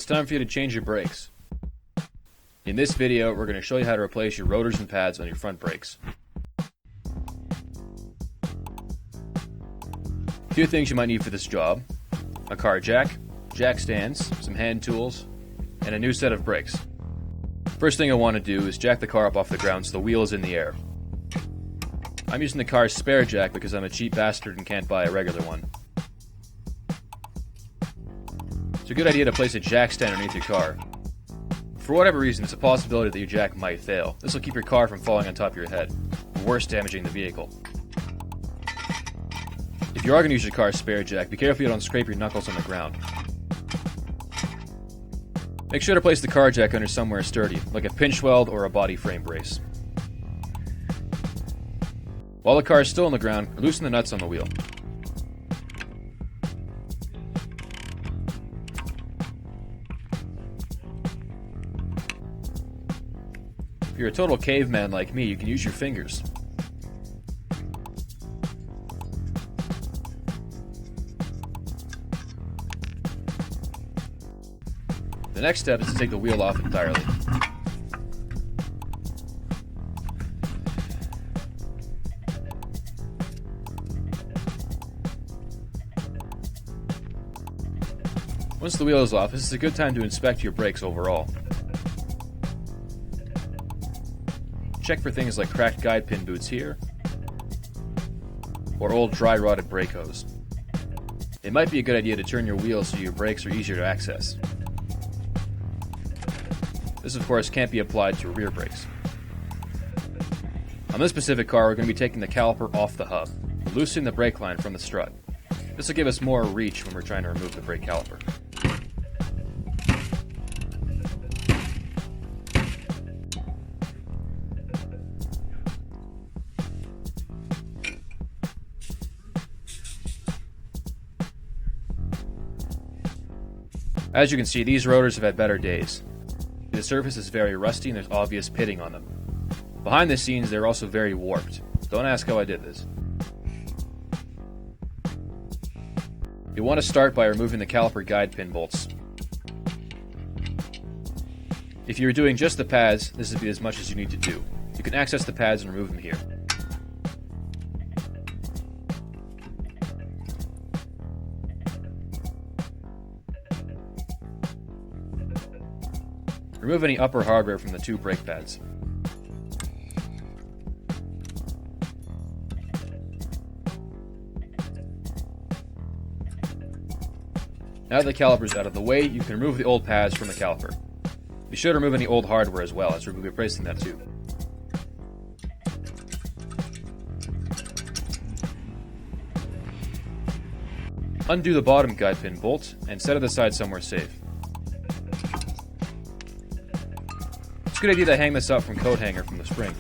it's time for you to change your brakes. In this video, we're going to show you how to replace your rotors and pads on your front brakes. A few things you might need for this job: a car jack, jack stands, some hand tools, and a new set of brakes. First thing I want to do is jack the car up off the ground so the wheel is in the air. I'm using the car's spare jack because I'm a cheap bastard and can't buy a regular one. It's a good idea to place a jack stand underneath your car. For whatever reason, it's a possibility that your jack might fail. This will keep your car from falling on top of your head, or worse, damaging the vehicle. If you are going to use your car's spare jack, be careful you don't scrape your knuckles on the ground. Make sure to place the car jack under somewhere sturdy, like a pinch weld or a body frame brace. While the car is still on the ground, loosen the nuts on the wheel. If you're a total caveman like me, you can use your fingers. The next step is to take the wheel off entirely. Once the wheel is off, this is a good time to inspect your brakes overall. Check for things like cracked guide pin boots here, or old dry rotted brake hose. It might be a good idea to turn your wheels so your brakes are easier to access. This of course can't be applied to rear brakes. On this specific car, we're going to be taking the caliper off the hub, loosening the brake line from the strut. This will give us more reach when we're trying to remove the brake caliper. As you can see, these rotors have had better days. The surface is very rusty and there's obvious pitting on them. Behind the scenes, they're also very warped. Don't ask how I did this. You'll want to start by removing the caliper guide pin bolts. If you're doing just the pads, this would be as much as you need to do. You can access the pads and remove them here. Remove any upper hardware from the two brake pads. Now that the caliper is out of the way, you can remove the old pads from the caliper. Be sure to remove any old hardware as well, as we'll be replacing that too. Undo the bottom guide pin bolt and set it aside somewhere safe. It's a good idea to hang this up from coat hanger from the spring.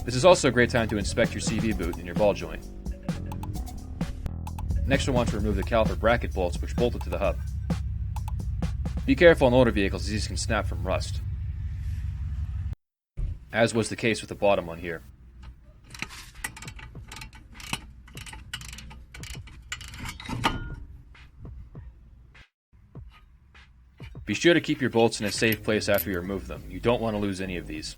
This is also a great time to inspect your CV boot and your ball joint. Next, we'll want to remove the caliper bracket bolts which bolt it to the hub. Be careful on older vehicles as these can snap from rust, as was the case with the bottom one here. Be sure to keep your bolts in a safe place after you remove them. You don't want to lose any of these.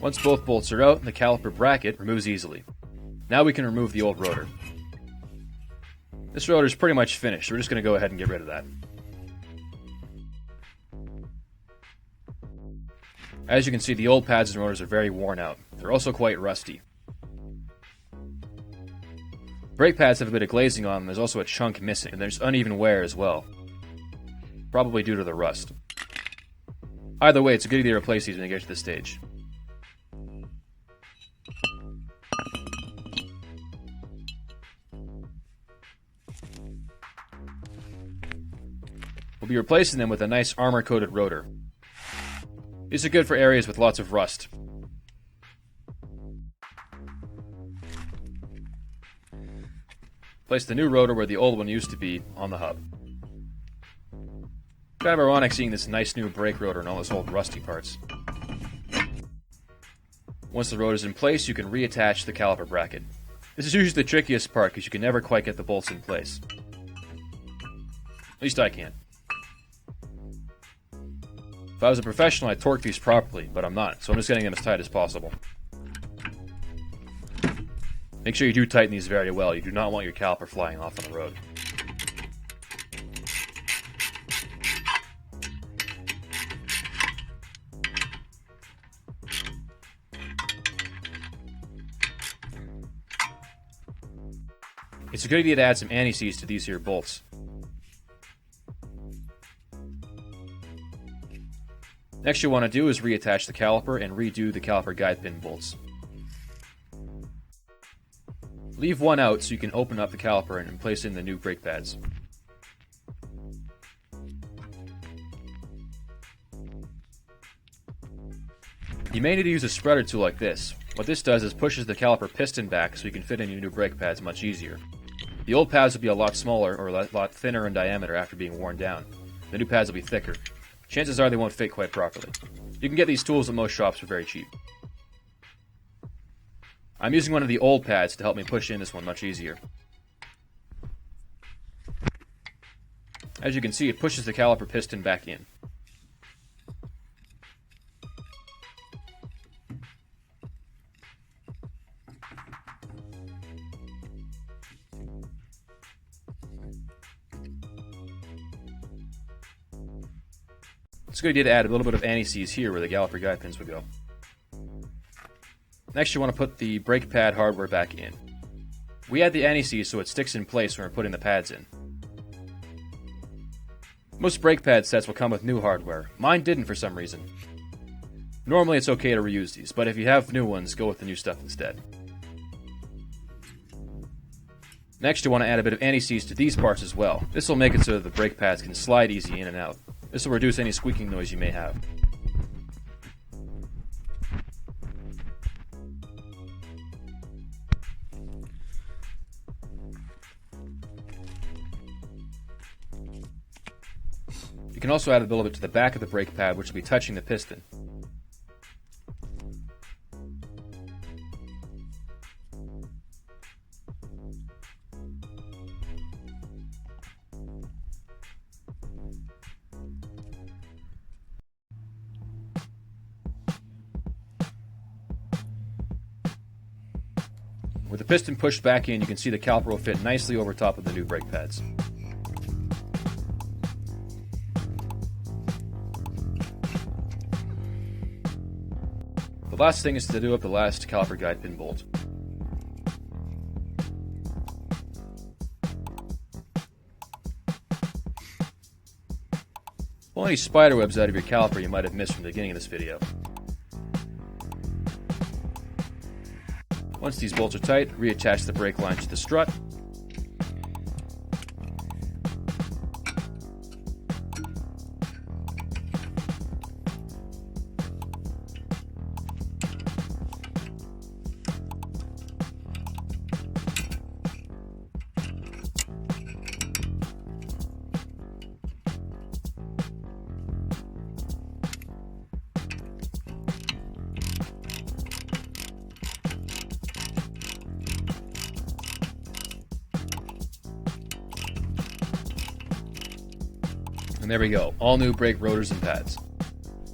Once both bolts are out, the caliper bracket removes easily. Now we can remove the old rotor. This rotor is pretty much finished, so we're just going to go ahead and get rid of that. As you can see, the old pads and rotors are very worn out. They're also quite rusty. Brake pads have a bit of glazing on them. There's also a chunk missing, and there's uneven wear as well, probably due to the rust. Either way, it's a good idea to replace these when you get to this stage. We'll be replacing them with a nice armor-coated rotor. These are good for areas with lots of rust. Place the new rotor where the old one used to be, on the hub. Kind of ironic seeing this nice new brake rotor and all those old rusty parts. Once the rotor is in place, you can reattach the caliper bracket. This is usually the trickiest part because you can never quite get the bolts in place. At least I can't. If I was a professional, I'd torque these properly, but I'm not, so I'm just getting them as tight as possible. Make sure you do tighten these very well. You do not want your caliper flying off on the road. It's a good idea to add some anti-seize to these here bolts. Next you want to do is reattach the caliper and redo the caliper guide pin bolts. Leave one out so you can open up the caliper and place in the new brake pads. You may need to use a spreader tool like this. What this does is pushes the caliper piston back so you can fit in your new brake pads much easier. The old pads will be a lot smaller or a lot thinner in diameter after being worn down. The new pads will be thicker. Chances are they won't fit quite properly. You can get these tools at most shops for very cheap. I'm using one of the old pads to help me push in this one much easier. As you can see, it pushes the caliper piston back in. It's a good idea to add a little bit of anti-seize here where the caliper guide pins would go. Next you want to put the brake pad hardware back in. We add the anti-seize so it sticks in place when we're putting the pads in. Most brake pad sets will come with new hardware. Mine didn't for some reason. Normally it's okay to reuse these, but if you have new ones, go with the new stuff instead. Next you want to add a bit of anti-seize to these parts as well. This will make it so that the brake pads can slide easy in and out. This will reduce any squeaking noise you may have. You can also add a little bit to the back of the brake pad, which will be touching the piston. With the piston pushed back in, you can see the caliper will fit nicely over top of the new brake pads. The last thing is to do up the last caliper guide pin bolt. Pull any spider webs out of your caliper you might have missed from the beginning of this video. Once these bolts are tight, reattach the brake line to the strut. And there we go, all new brake rotors and pads.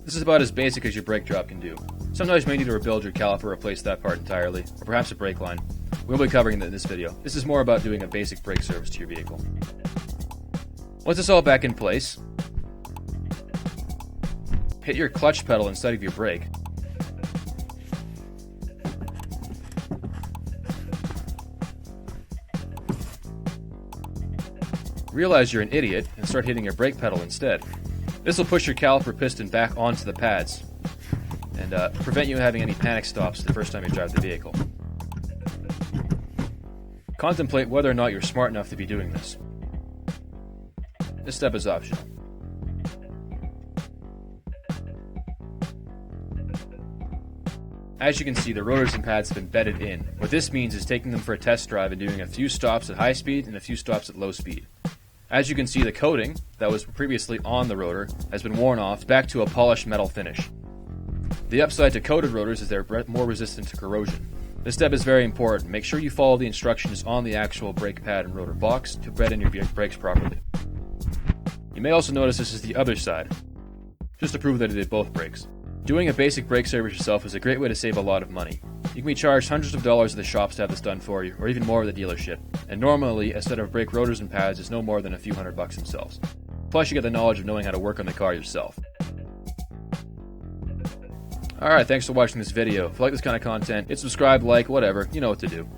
This is about as basic as your brake job can do. Sometimes you may need to rebuild your caliper, replace that part entirely, or perhaps a brake line. We'll be covering that in this video. This is more about doing a basic brake service to your vehicle. Once it's all back in place, hit your clutch pedal instead of your brake. Realize you're an idiot and start hitting your brake pedal instead. This will push your caliper piston back onto the pads and prevent you having any panic stops the first time you drive the vehicle. Contemplate whether or not you're smart enough to be doing this. This step is optional. As you can see, the rotors and pads have been bedded in. What this means is taking them for a test drive and doing a few stops at high speed and a few stops at low speed. As you can see, the coating that was previously on the rotor has been worn off back to a polished metal finish. The upside to coated rotors is they're more resistant to corrosion. This step is very important. Make sure you follow the instructions on the actual brake pad and rotor box to bed in your brakes properly. You may also notice this is the other side, just to prove that it did both brakes. Doing a basic brake service yourself is a great way to save a lot of money. You can be charged hundreds of dollars at the shops to have this done for you, or even more at the dealership. And normally, a set of brake rotors and pads is no more than a few $100 themselves. Plus, you get the knowledge of knowing how to work on the car yourself. Alright, thanks for watching this video. If you like this kind of content, hit subscribe, like, whatever, you know what to do.